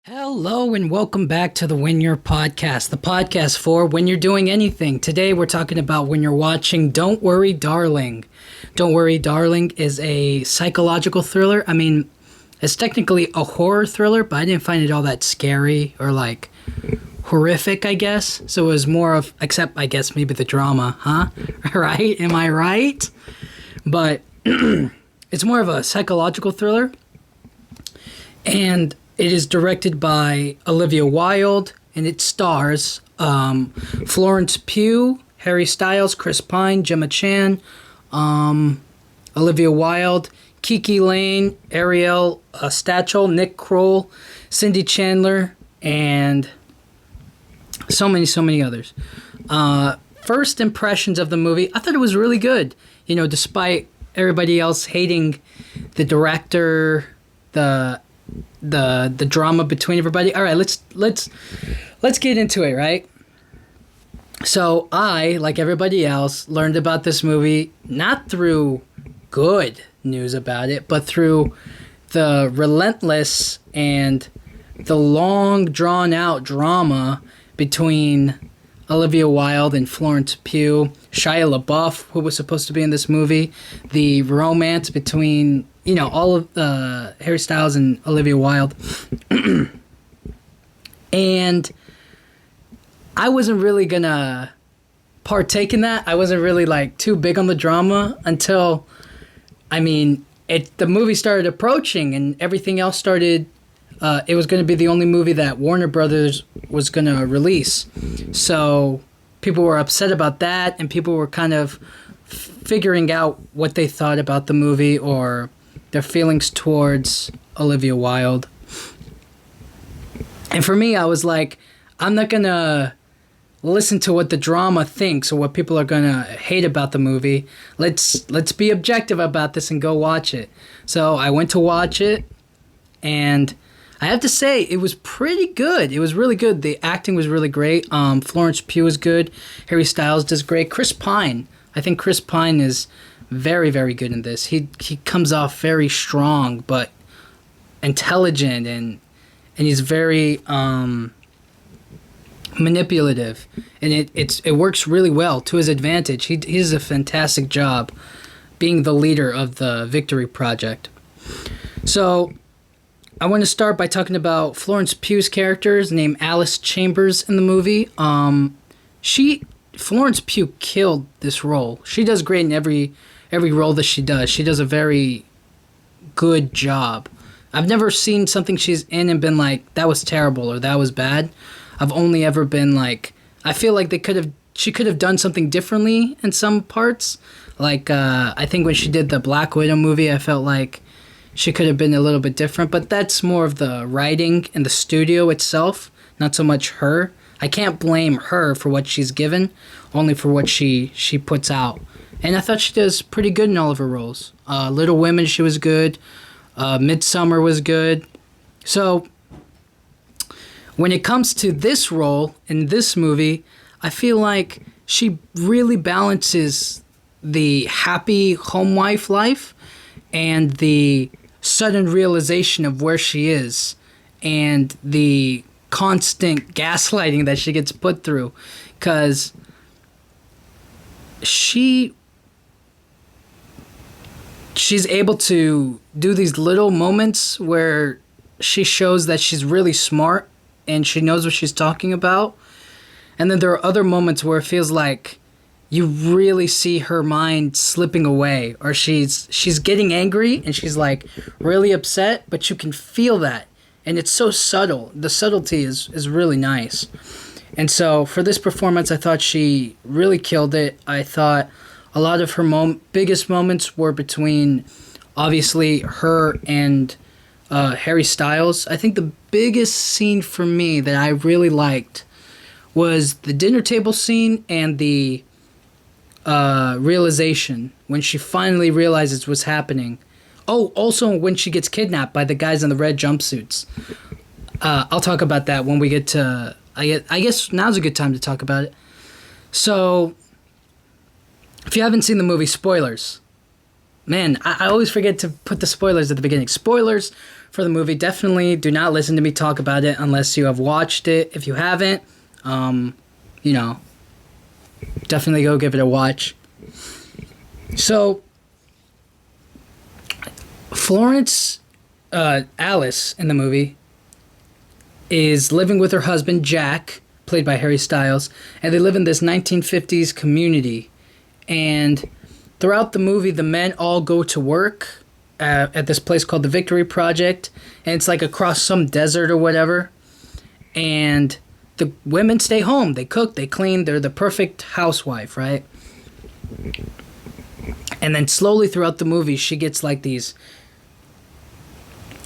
Hello and welcome back to the When You're podcast, the podcast for when you're doing anything. Today we're talking about when you're watching Don't Worry, Darling. Don't Worry, Darling is a psychological thriller. I mean, it's technically a horror thriller, but I didn't find it all that scary or like horrific, I guess. So it was more of, except I guess maybe the drama, huh? Right? Am I right? But it's more of a psychological thriller. And it is directed by Olivia Wilde, and it stars Florence Pugh, Harry Styles, Chris Pine, Gemma Chan, Olivia Wilde, Kiki Layne, Ari'el Stachel, Nick Kroll, Sydney Chandler, and so many others. First impressions of the movie, I thought it was really good. You know, despite everybody else hating the director, the drama between everybody. All right, let's get into it, right? So I, like everybody else, learned about this movie not through good news about it, but through the relentless and the long drawn out drama between Olivia Wilde and Florence Pugh, Shia LaBeouf, who was supposed to be in this movie, the romance between, you know, all of Harry Styles and Olivia Wilde. And I wasn't really gonna partake in that. I wasn't really like too big on the drama until, I mean, the movie started approaching and everything else started. It was going to be the only movie that Warner Brothers was going to release. So people were upset about that, and people were kind of figuring out what they thought about the movie or their feelings towards Olivia Wilde. And for me, I was like, I'm not going to listen to what the drama thinks or what people are going to hate about the movie. Let's be objective about this and go watch it. So I went to watch it, and I have to say, it was pretty good. It was really good. The acting was really great. Florence Pugh was good. Harry Styles does great. Chris Pine. I think Chris Pine is very, very good in this. He comes off very strong, but intelligent, and he's very manipulative. And it works really well to his advantage. He does a fantastic job being the leader of the Victory Project. So I want to start by talking about Florence Pugh's character named Alice Chambers in the movie. Florence Pugh killed this role. She does great in every role that she does. She does a very good job. I've never seen something she's in and been like, that was terrible or that was bad. I've only ever been like, I feel like she could have done something differently in some parts. Like, I think when she did the Black Widow movie, I felt like she could have been a little bit different, but that's more of the writing and the studio itself, not so much her. I can't blame her for what she's given, only for what she puts out. And I thought she does pretty good in all of her roles. Little Women, she was good. Midsummer was good. So when it comes to this role in this movie, I feel like she really balances the happy home wife life and the sudden realization of where she is and the constant gaslighting that she gets put through, because she's able to do these little moments where she shows that she's really smart and she knows what she's talking about, and then there are other moments where it feels like you really see her mind slipping away, or she's getting angry and she's like really upset, but you can feel that, and it's so subtle. The subtlety is really nice. And so for this performance, I thought she really killed it. I thought a lot of her biggest moments were between, obviously, her and Harry Styles. I think the biggest scene for me that I really liked was the dinner table scene and the realization when she finally realizes what's happening. Oh, also when she gets kidnapped by the guys in the red jumpsuits. I'll talk about that when we get to. I guess now's a good time to talk about it. So, if you haven't seen the movie, spoilers. Man, I always forget to put the spoilers at the beginning. Spoilers for the movie. Definitely do not listen to me talk about it unless you have watched it. If you haven't, you know, definitely go give it a watch. So, Florence, Alice in the movie, is living with her husband, Jack, played by Harry Styles, and they live in this 1950s community. And throughout the movie, the men all go to work at this place called the Victory Project, and it's like across some desert or whatever. And the women stay home. They cook, they clean. They're the perfect housewife, right? And then slowly throughout the movie, she gets like these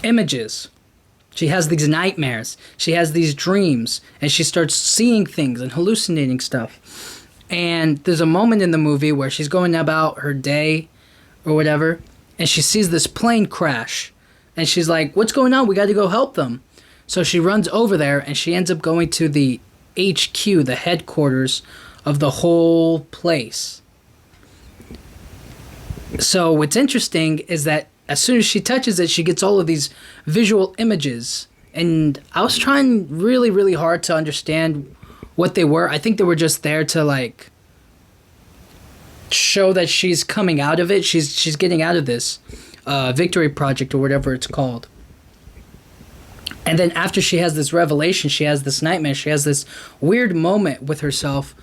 images. She has these nightmares. She has these dreams. And she starts seeing things and hallucinating stuff. And there's a moment in the movie where she's going about her day or whatever, and she sees this plane crash. And she's like, what's going on? We got to go help them. So she runs over there, and she ends up going to the HQ, the headquarters of the whole place. So what's interesting is that as soon as she touches it, she gets all of these visual images. And I was trying really, really hard to understand what they were. I think they were just there to, like, show that she's coming out of it. She's getting out of this Victory Project or whatever it's called. And then after she has this revelation, she has this nightmare, she has this weird moment with herself.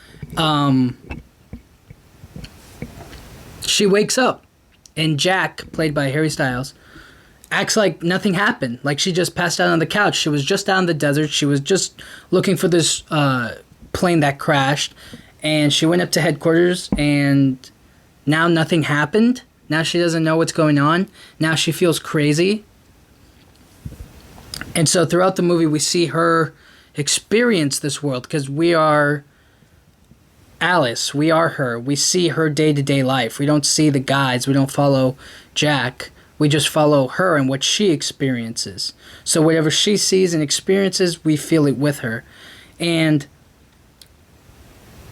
She wakes up, and Jack, played by Harry Styles, acts like nothing happened. Like she just passed out on the couch. She was just out in the desert. She was just looking for this plane that crashed. And she went up to headquarters, and now nothing happened. Now she doesn't know what's going on. Now she feels crazy. And so throughout the movie, we see her experience this world, because we are Alice. We are her. We see her day-to-day life. We don't see the guys. We don't follow Jack. We just follow her and what she experiences. So whatever she sees and experiences, we feel it with her. And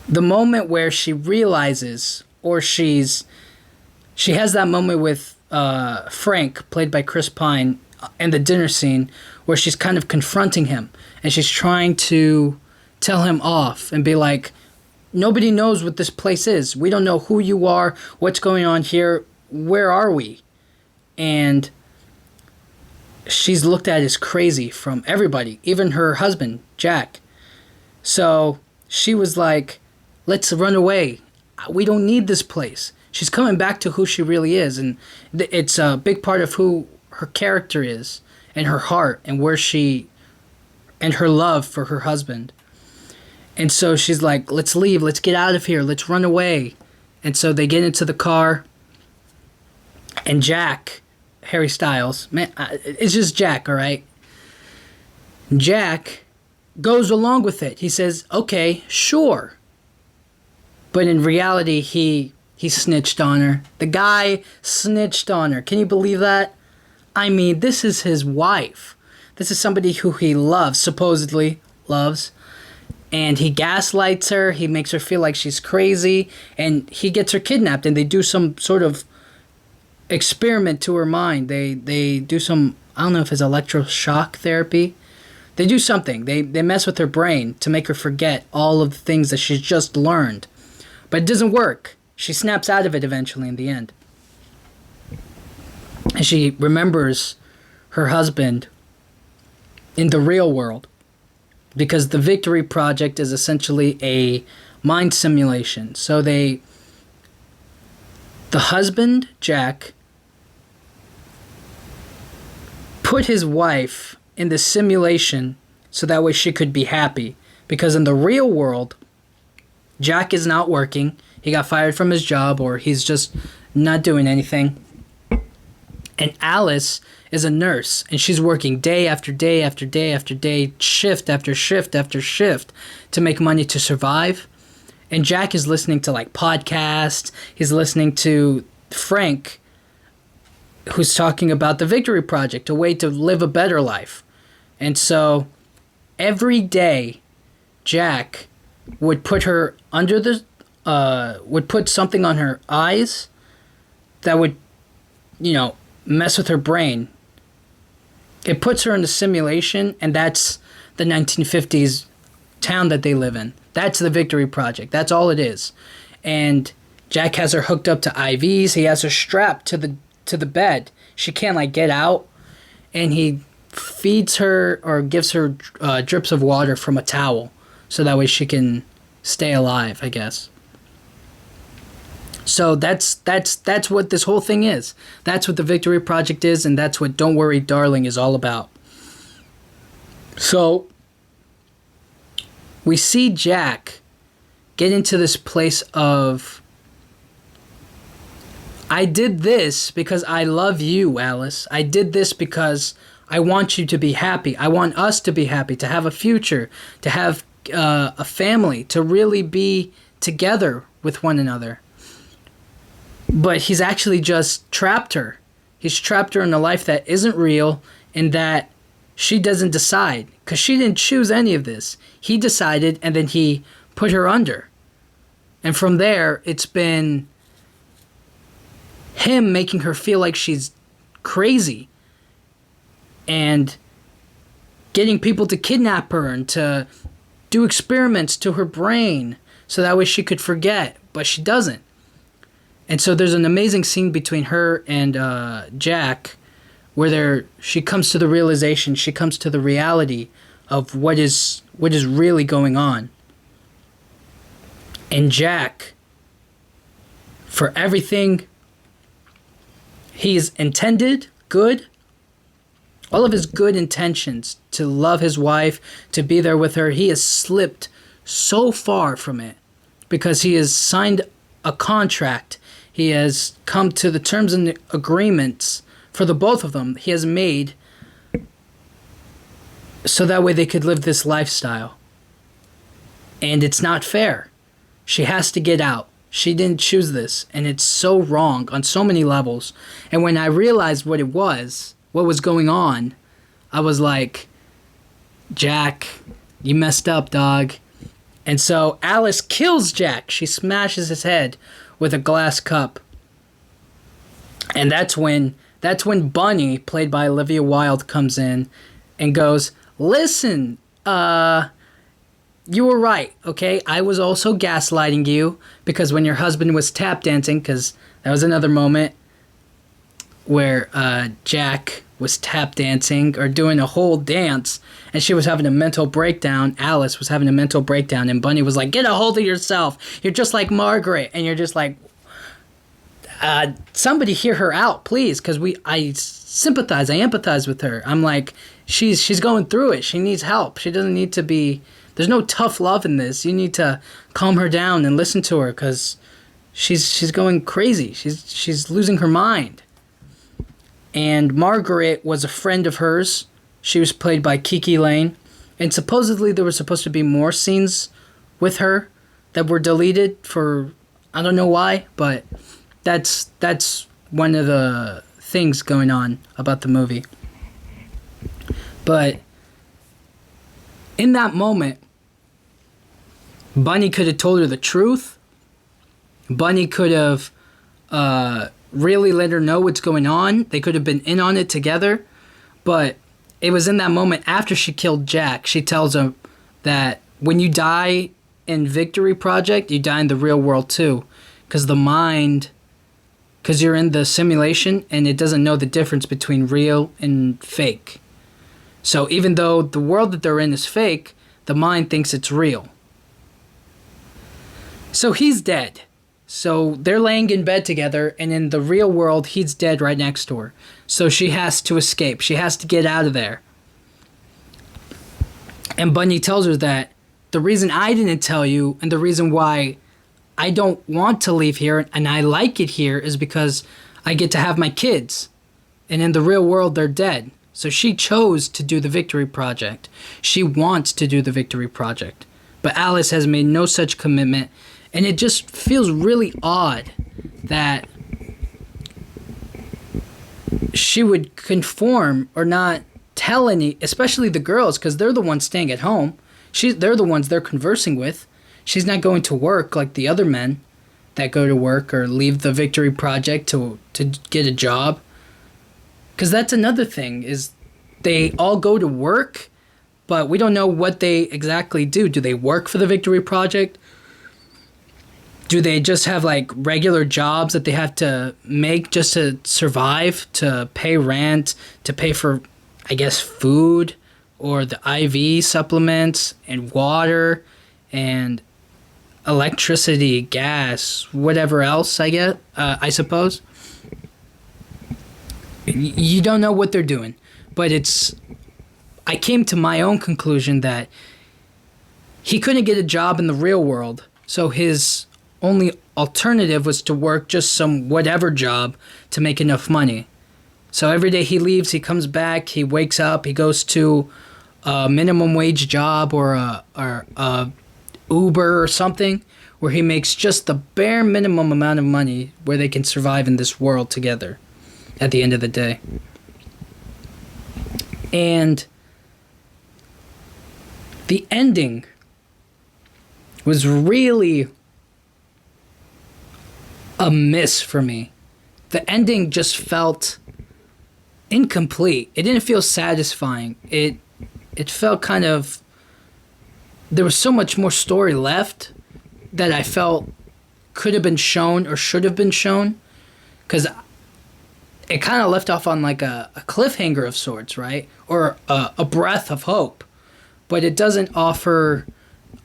the moment where she realizes, or she has that moment with Frank, played by Chris Pine, in the dinner scene, where she's kind of confronting him, and she's trying to tell him off and be like, nobody knows what this place is. We don't know who you are, what's going on here, where are we? And she's looked at as crazy from everybody, even her husband, Jack. So she was like, let's run away. We don't need this place. She's coming back to who she really is, and it's a big part of who her character is, and her heart, and where she, and her love for her husband. And so she's like, let's leave, let's get out of here, let's run away. And so they get into the car, and Jack, Harry Styles, man, it's just Jack, all right? Jack goes along with it. He says, okay, sure. But in reality, he snitched on her. The guy snitched on her. Can you believe that? I mean, this is his wife. This is somebody who he loves, supposedly loves. And he gaslights her. He makes her feel like she's crazy. And he gets her kidnapped. And they do some sort of experiment to her mind. They do some, I don't know if it's electroshock therapy. They do something. They mess with her brain to make her forget all of the things that she's just learned. But it doesn't work. She snaps out of it eventually in the end. And she remembers her husband in the real world, because the Victory Project is essentially a mind simulation. So the husband, Jack, put his wife in the simulation so that way she could be happy. Because in the real world, Jack is not working. He got fired from his job, or he's just not doing anything. And Alice is a nurse, and she's working day after day after day after day, shift after shift after shift, to make money to survive. And Jack is listening to like podcasts. He's listening to Frank, who's talking about the Victory Project, a way to live a better life. And so every day, Jack would put her under the, would put something on her eyes that would, mess with her brain it puts her in the simulation, and that's the 1950s town that they live in. That's the Victory Project. That's all it is. And Jack has her hooked up to IVs. He has her strapped to the bed. She can't like get out, and he feeds her or gives her drips of water from a towel, so that way she can stay alive, I guess. So that's what this whole thing is. That's what the Victory Project is, and that's what Don't Worry Darling is all about. So we see Jack get into this place of, I did this because I love you, Alice. I did this because I want you to be happy. I want us to be happy, to have a future, to have a family, to really be together with one another. But he's actually just trapped her. He's trapped her in a life that isn't real and that she doesn't decide. Because she didn't choose any of this. He decided, and then he put her under. And from there, it's been him making her feel like she's crazy. And getting people to kidnap her and to do experiments to her brain so that way she could forget. But she doesn't. And so there's an amazing scene between her and Jack where she comes to the realization, she comes to the reality of what is really going on. And Jack, for everything he's intended, good, all of his good intentions to love his wife, to be there with her, he has slipped so far from it because he has signed a contract. He has come to the terms and agreements for the both of them. He has made so that way they could live this lifestyle. And it's not fair. She has to get out. She didn't choose this. And it's so wrong on so many levels. And when I realized what was going on, I was like, Jack, you messed up, dog. And so Alice kills Jack. She smashes his head with a glass cup. And that's when Bunny, played by Olivia Wilde, comes in and goes, listen, you were right, okay? I was also gaslighting you because when your husband was tap dancing, because that was another moment where Jack was tap dancing or doing a whole dance, and she was having a mental breakdown. Alice was having a mental breakdown, and Bunny was like, get a hold of yourself. You're just like Margaret. And you're just like, somebody hear her out, please, because I sympathize, I empathize with her. I'm like, she's going through it. She needs help. She doesn't need to be, there's no tough love in this. You need to calm her down and listen to her because she's going crazy. She's losing her mind. And Margaret was a friend of hers. She was played by Kiki Layne. And supposedly there were supposed to be more scenes with her that were deleted for, I don't know why, but that's one of the things going on about the movie. But in that moment, Bunny could have told her the truth. Bunny could have really let her know what's going on. They could have been in on it together. But it was in that moment after she killed Jack, she tells him that when you die in Victory Project, you die in the real world too. Because the mind, because you're in the simulation and it doesn't know the difference between real and fake. So even though the world that they're in is fake, the mind thinks it's real. So he's dead. So they're laying in bed together, and in the real world, he's dead right next to her. So she has to escape. She has to get out of there. And Bunny tells her that the reason I didn't tell you and the reason why I don't want to leave here and I like it here is because I get to have my kids. And in the real world, they're dead. So she chose to do the Victory Project. She wants to do the Victory Project. But Alice has made no such commitment. And it just feels really odd that she would conform or not tell any, especially the girls, because they're the ones staying at home. They're the ones they're conversing with. She's not going to work like the other men that go to work or leave the Victory Project to get a job. Because that's another thing, is they all go to work, but we don't know what they exactly do. Do they work for the Victory Project? Do they just have like regular jobs that they have to make just to survive, to pay rent, to pay for, I guess, food or the IV supplements and water and electricity, gas, whatever else I suppose. You don't know what they're doing, but I came to my own conclusion that he couldn't get a job in the real world, so his only alternative was to work just some whatever job to make enough money. So every day he leaves, he comes back, he wakes up, he goes to a minimum wage job or a Uber or something where he makes just the bare minimum amount of money where they can survive in this world together at the end of the day. And the ending was really a miss for me. The ending just felt incomplete. It didn't feel satisfying. It felt kind of, there was so much more story left that I felt could have been shown or should have been shown, because it kind of left off on like a cliffhanger of sorts, right? Or a breath of hope, but it doesn't offer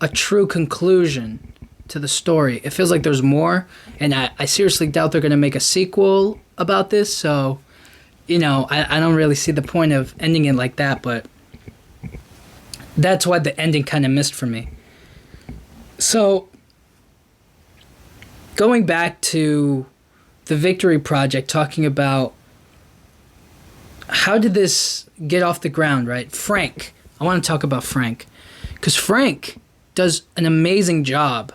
a true conclusion to the story. It feels like there's more, and I seriously doubt they're going to make a sequel about this, so, I don't really see the point of ending it like that, but that's why the ending kind of missed for me. So, going back to the Victory Project, talking about how did this get off the ground, right? Frank. I want to talk about Frank, because Frank does an amazing job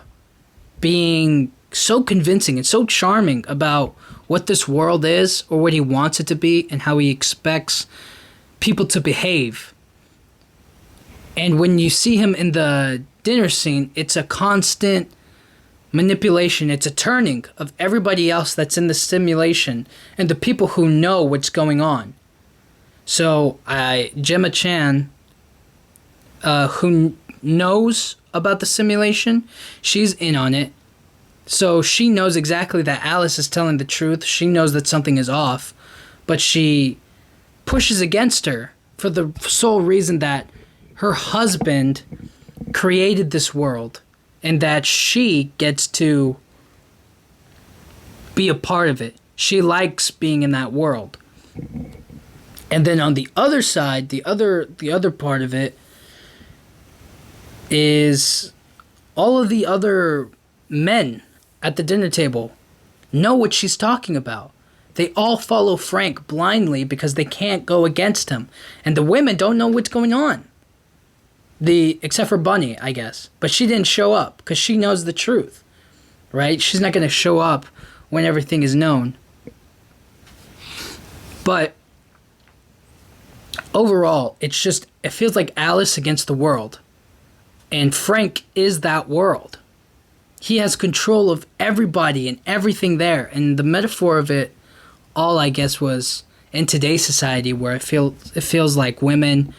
being so convincing and so charming about what this world is or what he wants it to be and how he expects people to behave. And when you see him in the dinner scene, it's a constant manipulation. It's a turning of everybody else that's in the simulation and the people who know what's going on. So Gemma Chan, who knows about the simulation, she's in on it. So she knows exactly that Alice is telling the truth. She knows that something is off, but she pushes against her for the sole reason that her husband created this world and that she gets to be a part of it. She likes being in that world. And then on the other side, the other part of it is all of the other men at the dinner table know what she's talking about. They all follow Frank blindly because they can't go against him. And the women don't know what's going on. Except for Bunny, I guess. But she didn't show up because she knows the truth, right? She's not going to show up when everything is known. But overall, it feels like Alice against the world. And Frank is that world. He has control of everybody and everything there. And the metaphor of it all, I guess, was in today's society where it feels like women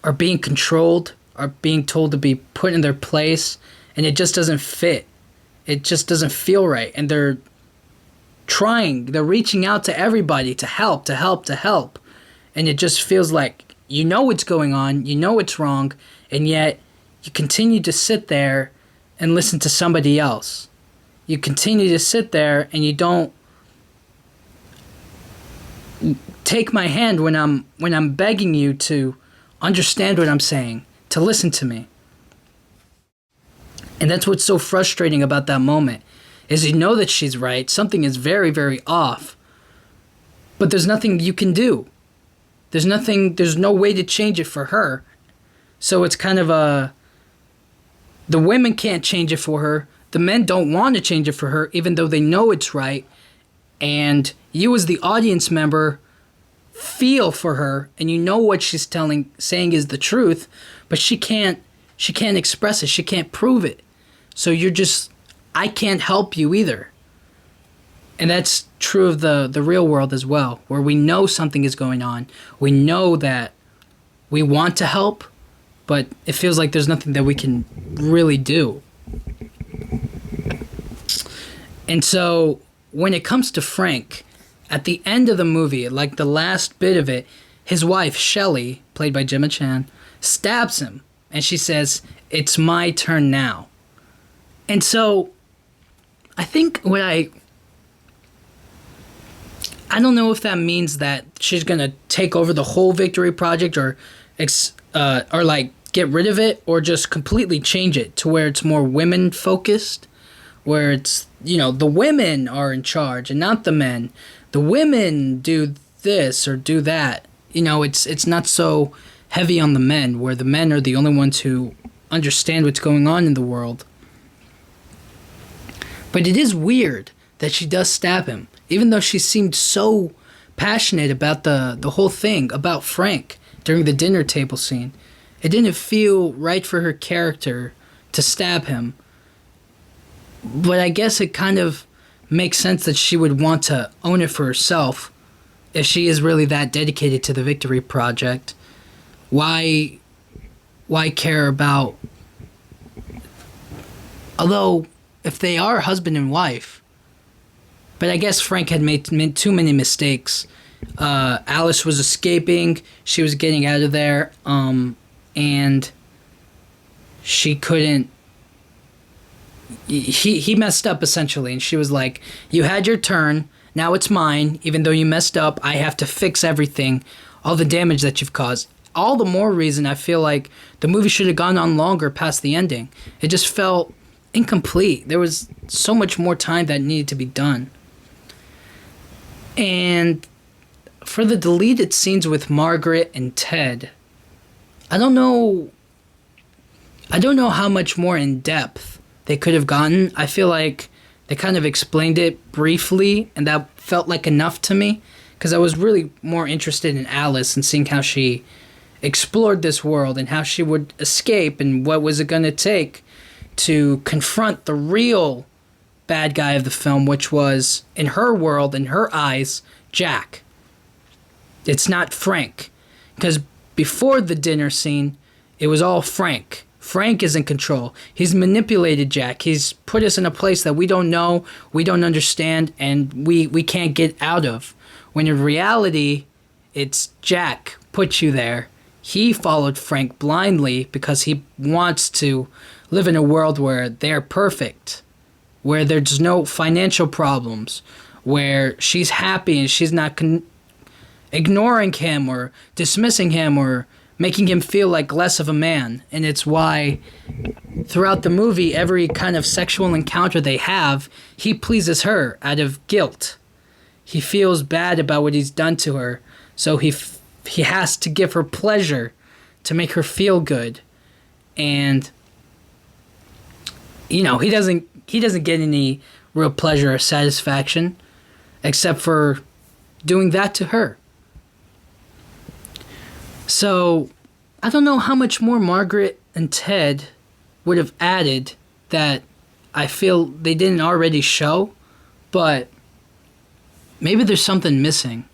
are being controlled, are being told to be put in their place, and it just doesn't fit. It just doesn't feel right. And they're reaching out to everybody to help. And it just feels like you know what's going on, you know it's wrong, and yet you continue to sit there and listen to somebody else. You continue to sit there and you don't take my hand when I'm begging you to understand what I'm saying, to listen to me. And that's what's so frustrating about that moment, is you know that she's right, something is very, very off, but there's nothing you can do. There's no way to change it for her. So it's kind of the women can't change it for her. The men don't want to change it for her, even though they know it's right. And you as the audience member feel for her, and you know what she's saying is the truth, but she can't express it. She can't prove it. So I can't help you either. And that's true of the real world as well, where we know something is going on. We know that we want to help, but it feels like there's nothing that we can really do. And so when it comes to Frank, at the end of the movie, like the last bit of it, his wife, Shelley, played by Gemma Chan, stabs him. And she says, "It's my turn now." And so I think I don't know if that means that she's going to take over the whole Victory Project or like get rid of it, or just completely change it to where it's more women focused, where it's, the women are in charge and not the men. The women do this or do that. It's not so heavy on the men, where the men are the only ones who understand what's going on in the world. But it is weird that she does stab him, even though she seemed so passionate about the whole thing, about Frank, during the dinner table scene. It didn't feel right for her character to stab him. But I guess it kind of makes sense that she would want to own it for herself if she is really that dedicated to the Victory Project. Why care about... Although, if they are husband and wife... But I guess Frank had made too many mistakes. Alice was escaping. She was getting out of there. And she couldn't... He messed up, essentially. And she was like, "You had your turn. Now it's mine. Even though you messed up, I have to fix everything. All the damage that you've caused." All the more reason I feel like the movie should have gone on longer past the ending. It just felt incomplete. There was so much more time that needed to be done. And for the deleted scenes with Margaret and Ted, I don't know how much more in depth they could have gotten. I feel like they kind of explained it briefly, and that felt like enough to me, because I was really more interested in Alice and seeing how she explored this world and how she would escape, and what was it going to take to confront the real bad guy of the film, which was, in her world, in her eyes, Jack. It's not Frank. Because before the dinner scene, it was all Frank. Frank is in control. He's manipulated Jack. He's put us in a place that we don't know, we don't understand, and we can't get out of. When in reality, it's Jack put you there. He followed Frank blindly because he wants to live in a world where they're perfect, where there's no financial problems, where she's happy and she's not ignoring him or dismissing him or making him feel like less of a man. And it's why throughout the movie, every kind of sexual encounter they have, he pleases her out of guilt. He feels bad about what he's done to her, so he has to give her pleasure to make her feel good. And he doesn't get any real pleasure or satisfaction except for doing that to her. So I don't know how much more Margaret and Ted would have added that I feel they didn't already show, but maybe there's something missing.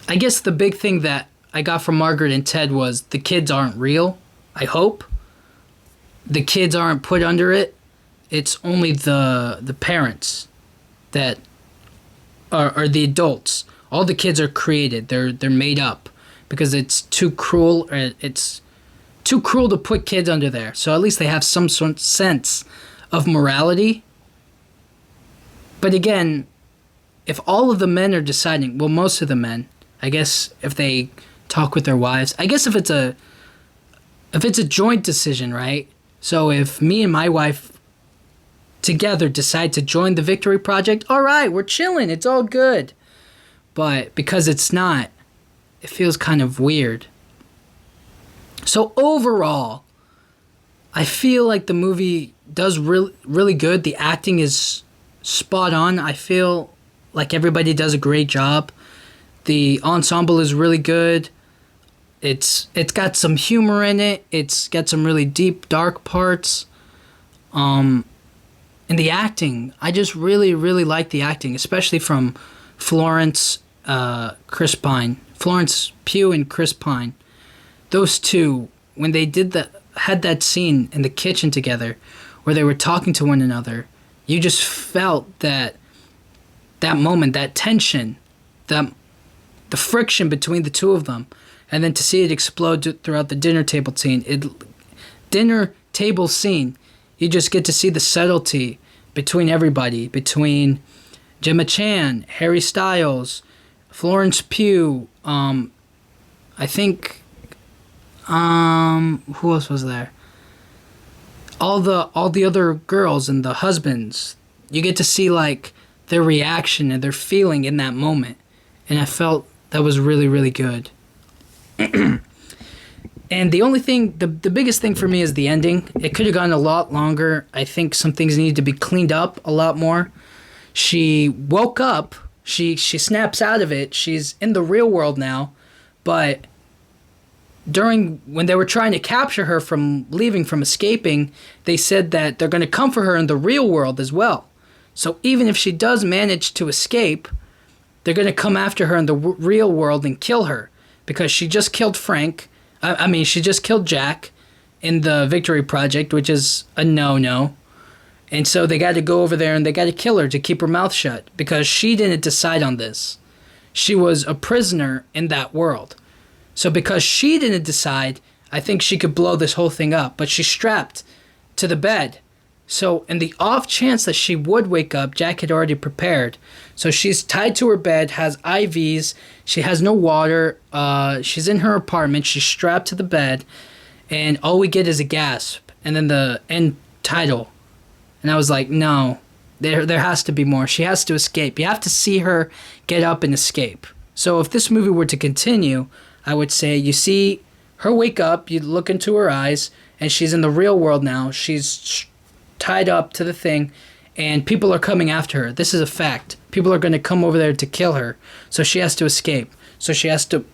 I guess the big thing that I got from Margaret and Ted was the kids aren't real, I hope. The kids aren't put under it. It's only the parents that are the adults. All the kids are created. They're made up because it's too cruel. It's too cruel to put kids under there. So at least they have some sort of sense of morality. But again, if all of the men are deciding, well, most of the men, I guess if they talk with their wives, I guess if it's a joint decision, right? So if me and my wife together decide to join the Victory Project, all right, we're chilling, it's all good. But because it's not, it feels kind of weird. So overall, I feel like the movie does really good. The acting is spot on. I feel like everybody does a great job. The ensemble is really good. It's got some humor in it. It's got some really deep, dark parts. And the acting, I just really, really like the acting, especially from Florence Pugh and Chris Pine. those two, when they had that scene in the kitchen together where they were talking to one another, you just felt that moment, that tension, the friction between the two of them. And then to see it explode throughout the dinner table scene, you just get to see the subtlety between everybody, between Gemma Chan, Harry Styles, Florence Pugh, I think, who else was there? All the other girls and the husbands. You get to see like their reaction and their feeling in that moment, and I felt that was really, really good. And the only thing, the biggest thing for me is the ending. It could have gone a lot longer. I think some things needed to be cleaned up a lot more. She woke up. She snaps out of it. She's in the real world now, but when they were trying to capture her from escaping, they said that they're going to come for her in the real world as well. So even if she does manage to escape, they're going to come after her in the real world and kill her, because she just killed she just killed Jack in the Victory Project, which is a no-no. And so they got to go over there and they got to kill her to keep her mouth shut, because she didn't decide on this. She was a prisoner in that world. So because she didn't decide, I think she could blow this whole thing up. But she's strapped to the bed. So in the off chance that she would wake up, Jack had already prepared. So she's tied to her bed, has IVs, she has no water, she's in her apartment, she's strapped to the bed, and all we get is a gasp, and then the end title. And I was like, no, there has to be more. She has to escape. You have to see her get up and escape. So if this movie were to continue, I would say you see her wake up, you look into her eyes, and she's in the real world now. She's tied up to the thing, and people are coming after her. This is a fact. People are going to come over there to kill her. So she has to escape. So she has to,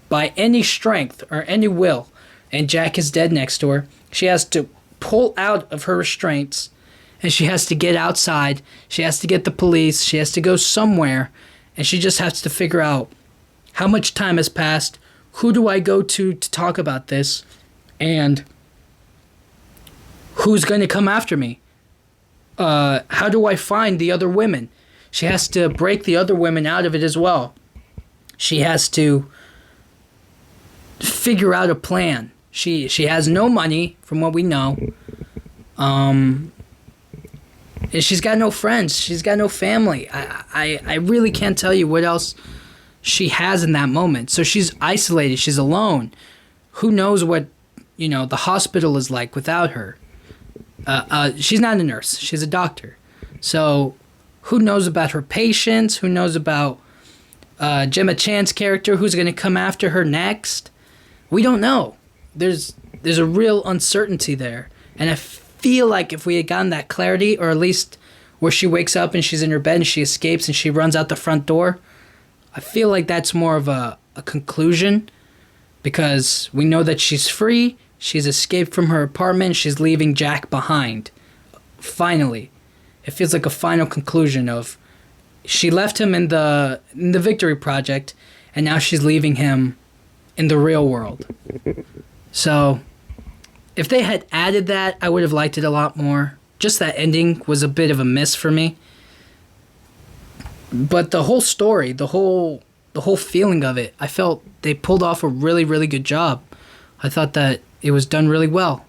by any strength or any will, and Jack is dead next to her, she has to pull out of her restraints, and she has to get outside. She has to get the police. She has to go somewhere, and she just has to figure out how much time has passed, who do I go to talk about this, and who's going to come after me? How do I find the other women? She has to break the other women out of it as well. She has to figure out a plan. She has no money, from what we know. And she's got no friends. She's got no family. I really can't tell you what else she has in that moment. So she's isolated. She's alone. Who knows what, the hospital is like without her. She's not a nurse. She's a doctor. So who knows about her patients? Who knows about Gemma Chan's character? Who's going to come after her next? We don't know. There's a real uncertainty there. And I feel like if we had gotten that clarity, or at least where she wakes up and she's in her bed and she escapes and she runs out the front door, I feel like that's more of a conclusion, because we know that she's free, she's escaped from her apartment, she's leaving Jack behind. Finally. It feels like a final conclusion of she left him in the Victory Project, and now she's leaving him in the real world. So if they had added that, I would have liked it a lot more. Just that ending was a bit of a miss for me. But the whole story, the whole feeling of it, I felt they pulled off a really, really good job. I thought that it was done really well.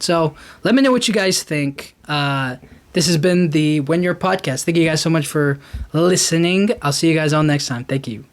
So let me know what you guys think. This has been the When You're podcast. Thank you guys so much for listening. I'll see you guys all next time. Thank you.